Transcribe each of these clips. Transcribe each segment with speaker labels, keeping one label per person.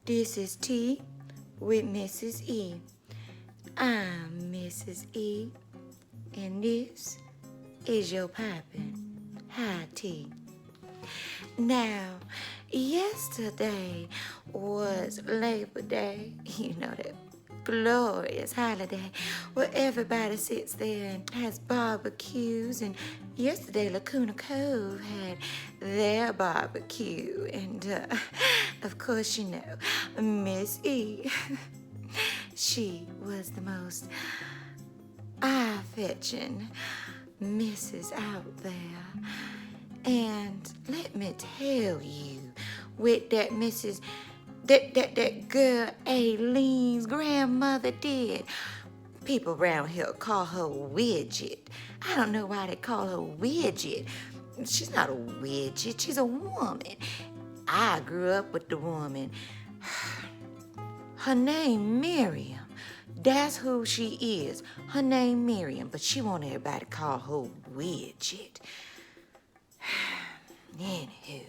Speaker 1: This is Tea with Mrs. E. I'm Mrs. E, and this is your poppin' high tea. Now, yesterday was Labor Day, you know, that glorious holiday where everybody sits there and has barbecues, and yesterday Lacuna Cove had their barbecue, and of course, you know, Miss E, she was the most eye-fetching missus out there. And let me tell you, with that Mrs. That girl Aileen's grandmother did, people around here call her Widget. I don't know why they call her Widget. She's not a widget, she's a woman. I grew up with the woman. Her name Miriam. That's who she is. Her name Miriam, but she want everybody to call her Widget. Anywho,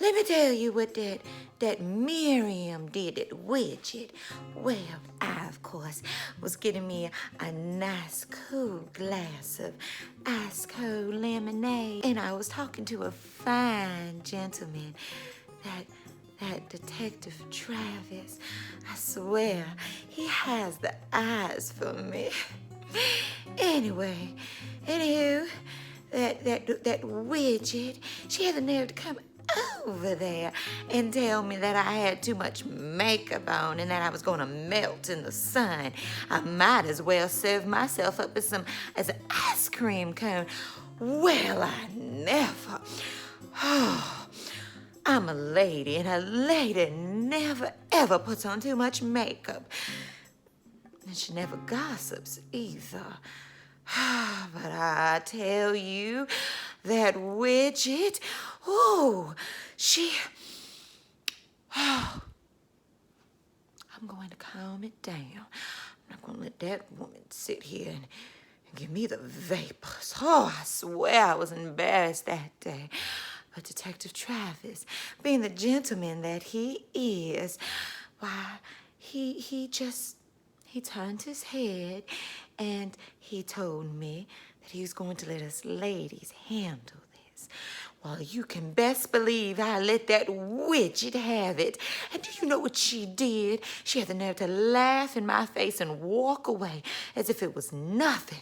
Speaker 1: let me tell you what that Miriam did, that Widget. Well, I, of course, was getting me a nice cool glass of ice cold lemonade, and I was talking to a fine gentleman, that Detective Travis. I swear, he has the eyes for me. Anyway, anywho, that Widget, she had the nerve to come over there and tell me that I had too much makeup on and that I was gonna melt in the sun. I might as well serve myself up as an ice cream cone. Well, I never. Oh, I'm a lady, and a lady never ever puts on too much makeup. And she never gossips either. But I tell you, that Widget, I'm going to calm it down. I'm not going to let that woman sit here and give me the vapors. Oh, I swear I was embarrassed that day. But Detective Travis, being the gentleman that he is, why, he turned his head and he told me that he was going to let us ladies handle this. Well, you can best believe I let that Widget have it. And do you know what she did? She had the nerve to laugh in my face and walk away as if it was nothing.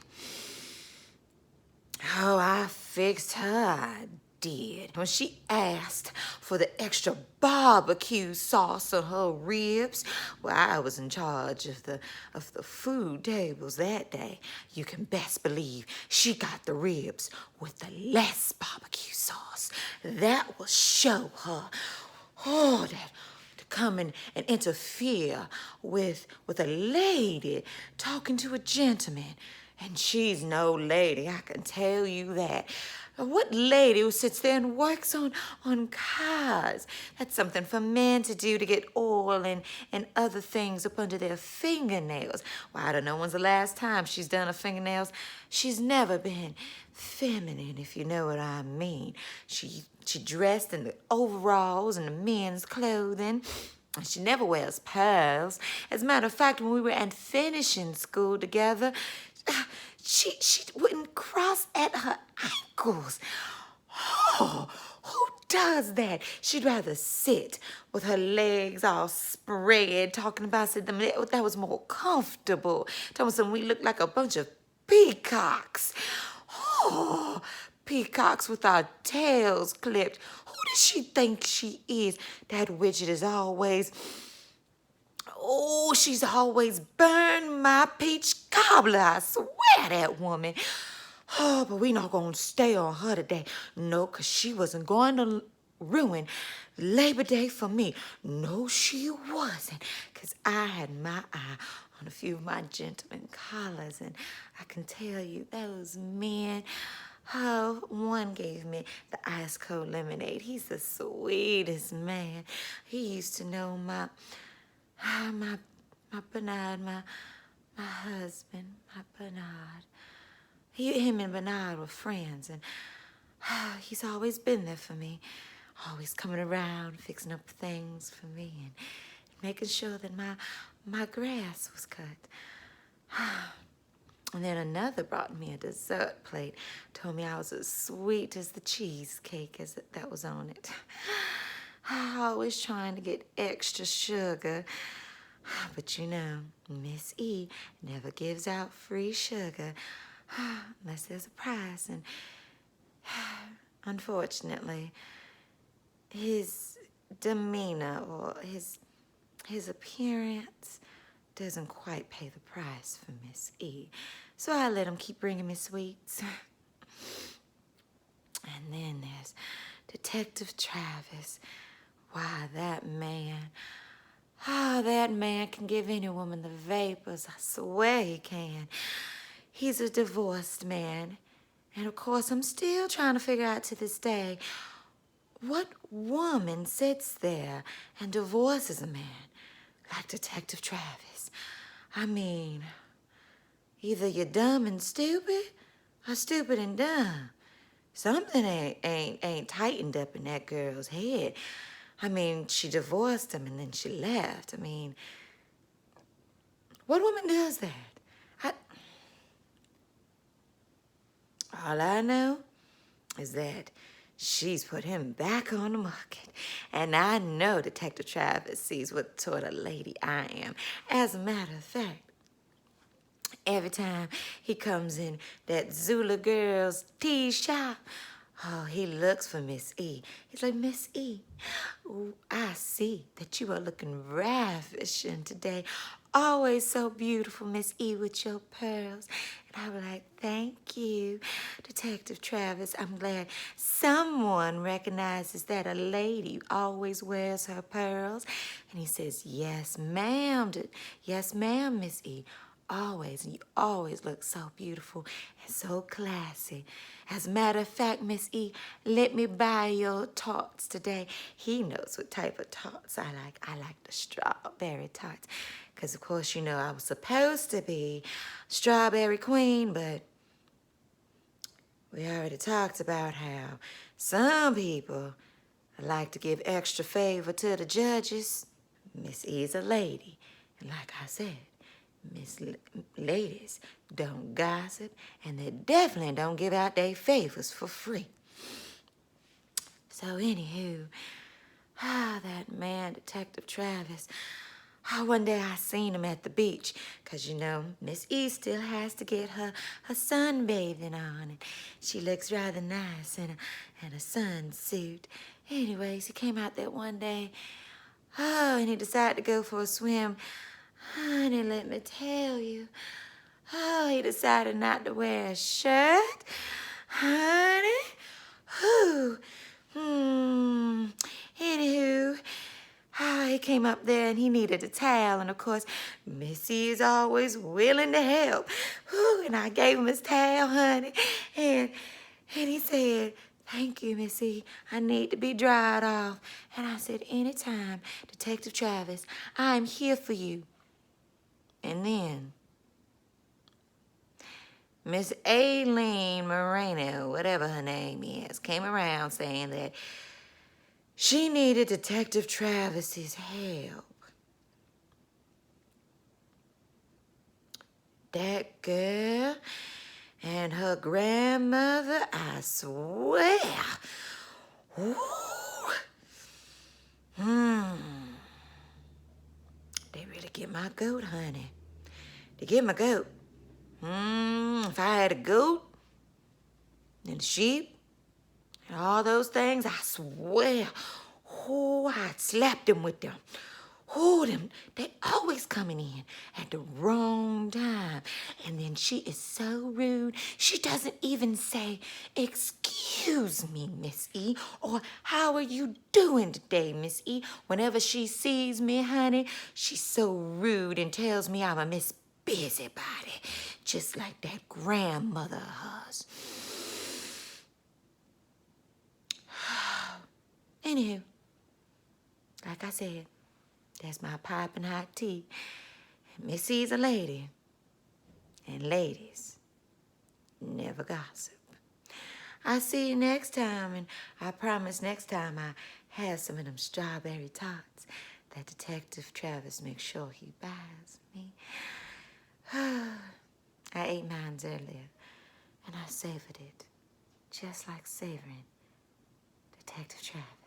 Speaker 1: Oh, I fixed her, I did. When she asked for the extra barbecue sauce on her ribs, well, I was in charge of the food tables that day. You can best believe she got the ribs with the less barbecue sauce. That will show her, that to come and interfere with a lady talking to a gentleman. And she's no lady, I can tell you that. What lady who sits there and works on cars? That's something for men to do, to get oil and other things up under their fingernails. Well, I don't know when's the last time she's done her fingernails. She's never been feminine, if you know what I mean. She dressed in the overalls and the men's clothing. She never wears pearls. As a matter of fact, when we were in finishing school together, she wouldn't cross at her ankles. Oh, who does that? She'd rather sit with her legs all spread, talking about something that was more comfortable. Telling us we looked like a bunch of peacocks. Oh, peacocks with our tails clipped. Who does she think she is? That Widget is always... Oh, she's always burned my peach cobbler. I swear, that woman. Oh, but we not gonna stay on her today. No, 'cause she wasn't going to ruin Labor Day for me. No, she wasn't. 'Cause I had my eye on a few of my gentlemen collars, and I can tell you, those men... Oh, one gave me the ice cold lemonade. He's the sweetest man. He used to know my Bernard, my husband, my Bernard. Him and Bernard were friends, and he's always been there for me. always coming around, fixing up things for me and making sure that my grass was cut. And then another brought me a dessert plate, told me I was as sweet as the cheesecake that was on it. Always trying to get extra sugar. But you know, Miss E never gives out free sugar unless there's a price. And unfortunately, his demeanor or his appearance doesn't quite pay the price for Miss E. So I let him keep bringing me sweets. And then there's Detective Travis. Why, that man can give any woman the vapors. I swear he can. He's a divorced man. And of course, I'm still trying to figure out to this day, what woman sits there and divorces a man like Detective Travis? I mean, either you're dumb and stupid or stupid and dumb. Something ain't tightened up in that girl's head. I mean, she divorced him and then she left. I mean, what woman does that? All I know is that she's put him back on the market. And I know Detective Travis sees what sort of lady I am. As a matter of fact, every time he comes in that Zulu girl's tea shop, oh, he looks for Miss E. He's like, Miss E, ooh, I see that you are looking ravishing today. Always so beautiful, Miss E, with your pearls. And I was like, thank you, Detective Travis. I'm glad someone recognizes that a lady always wears her pearls. And he says, yes, ma'am. Yes, ma'am, Miss E. Always, and you always look so beautiful and so classy. As a matter of fact, Miss E, let me buy your tarts today. He knows what type of tarts I like. I like the strawberry tarts. Because, of course, you know, I was supposed to be strawberry queen, but we already talked about how some people like to give extra favor to the judges. Miss E's a lady, and like I said, ladies don't gossip, and they definitely don't give out their favors for free. So anywho, that man, Detective Travis, one day I seen him at the beach, 'cause you know, Miss E still has to get her sunbathing on, and she looks rather nice in a sunsuit. Anyways, he came out there one day, and he decided to go for a swim. Honey, let me tell you, he decided not to wear a shirt. Honey, anywho, he came up there and he needed a towel, and of course, Missy is always willing to help. And I gave him his towel, honey, and he said, thank you, Missy. I need to be dried off. And I said, anytime, Detective Travis, I'm here for you. And then Miss Aileen Moreno, whatever her name is, came around saying that she needed Detective Travis's help. That girl and her grandmother, I swear. Ooh. They really get my goat, honey. They get my goat. If I had a goat and a sheep and all those things, I swear, I'd slap them with them. They always coming in at the wrong time. And then she is so rude, she doesn't even say, excuse me, Miss E, or how are you doing today, Miss E? Whenever she sees me, honey, she's so rude and tells me I'm a Miss Busybody, just like that grandmother of hers. Anywho, like I said, that's my piping hot tea. Missy's a lady, and ladies never gossip. I'll see you next time, and I promise next time I has some of them strawberry tarts that Detective Travis makes sure he buys me. I ate mine earlier, and I savored it, just like savoring Detective Travis.